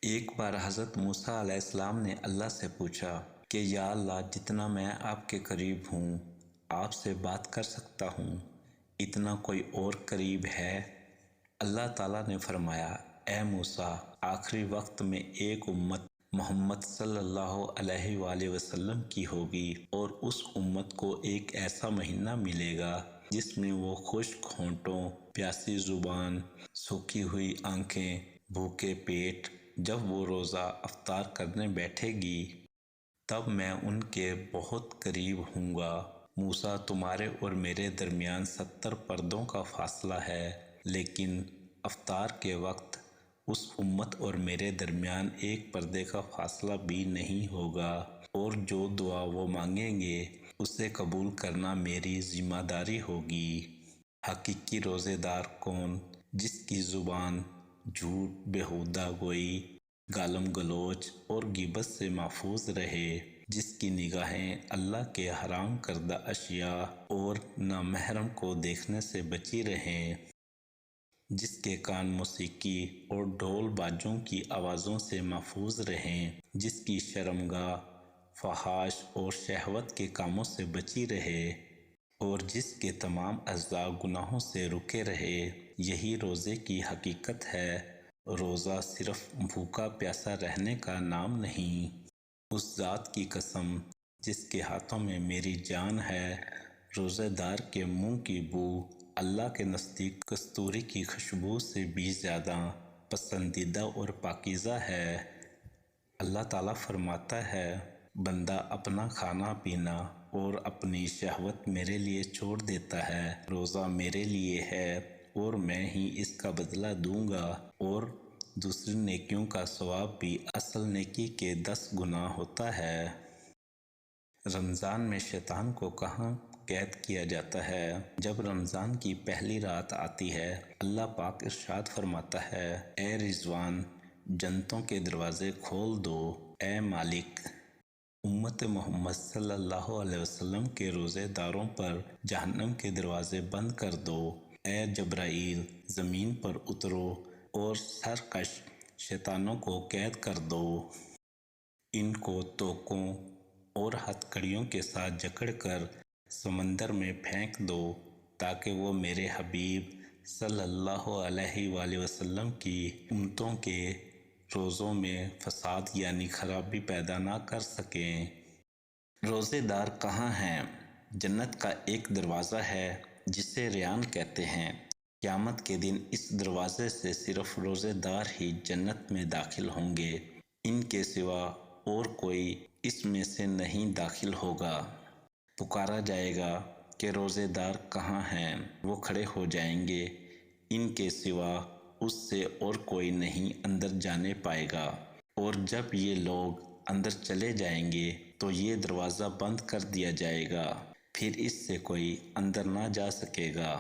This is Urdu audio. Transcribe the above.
ایک بار حضرت موسیٰ علیہ السلام نے اللہ سے پوچھا کہ یا اللہ، جتنا میں آپ کے قریب ہوں، آپ سے بات کر سکتا ہوں، اتنا کوئی اور قریب ہے؟ اللہ تعالیٰ نے فرمایا، اے موسیٰ، آخری وقت میں ایک امت محمد صلی اللہ علیہ وآلہ وسلم کی ہوگی، اور اس امت کو ایک ایسا مہینہ ملے گا جس میں وہ خشک ہونٹوں، پیاسی زبان، سوکھی ہوئی آنکھیں، بھوکے پیٹ، جب وہ روزہ افطار کرنے بیٹھے گی تب میں ان کے بہت قریب ہوں گا۔ موسیٰ، تمہارے اور میرے درمیان 70 پردوں کا فاصلہ ہے، لیکن افطار کے وقت اس امت اور میرے درمیان ایک پردے کا فاصلہ بھی نہیں ہوگا، اور جو دعا وہ مانگیں گے اسے قبول کرنا میری ذمہ داری ہوگی۔ حقیقی روزے دار کون؟ جس کی زبان جھوٹ، بیہودہ گوئی، گالم گلوچ اور غیبت سے محفوظ رہے، جس کی نگاہیں اللہ کے حرام کردہ اشیاء اور نامحرم کو دیکھنے سے بچی رہیں، جس کے کان موسیقی اور ڈھول باجوں کی آوازوں سے محفوظ رہیں، جس کی شرمگاہ فحش اور شہوت کے کاموں سے بچی رہے، اور جس کے تمام اعضاء گناہوں سے رکے رہے۔ یہی روزے کی حقیقت ہے۔ روزہ صرف بھوکا پیاسا رہنے کا نام نہیں۔ اس ذات کی قسم جس کے ہاتھوں میں میری جان ہے، روزے دار کے منہ کی بو اللہ کے نزدیک کستوری کی خوشبو سے بھی زیادہ پسندیدہ اور پاکیزہ ہے۔ اللہ تعالیٰ فرماتا ہے، بندہ اپنا کھانا پینا اور اپنی شہوت میرے لیے چھوڑ دیتا ہے، روزہ میرے لیے ہے اور میں ہی اس کا بدلہ دوں گا، اور دوسری نیکیوں کا ثواب بھی اصل نیکی کے 10 گنا ہوتا ہے۔ رمضان میں شیطان کو کہاں قید کیا جاتا ہے؟ جب رمضان کی پہلی رات آتی ہے، اللہ پاک ارشاد فرماتا ہے، اے رضوان، جنتوں کے دروازے کھول دو، اے مالک۔ امت محمد صلی اللہ علیہ وسلم کے روزے داروں پر جہنم کے دروازے بند کر دو، اے جبرائیل، زمین پر اترو اور سرکش شیطانوں کو قید کر دو۔ ان کو توقوں اور ہتھکڑیوں کے ساتھ جکڑ کر سمندر میں پھینک دو، تاکہ وہ میرے حبیب صلی اللہ علیہ وآلہ وسلم کی امتوں کے روزوں میں فساد یعنی خرابی پیدا نہ کر سکیں۔ روزے دار کہاں ہیں؟ جنت کا ایک دروازہ ہے جسے ریان کہتے ہیں۔ قیامت کے دن اس دروازے سے صرف روزے دار ہی جنت میں داخل ہوں گے، ان کے سوا اور کوئی اس میں سے نہیں داخل ہوگا۔ پکارا جائے گا کہ روزے دار کہاں ہیں؟ وہ کھڑے ہو جائیں گے، ان کے سوا اس سے اور کوئی نہیں اندر جانے پائے گا، اور جب یہ لوگ اندر چلے جائیں گے تو یہ دروازہ بند کر دیا جائے گا، پھر اس سے کوئی اندر نہ جا سکے گا۔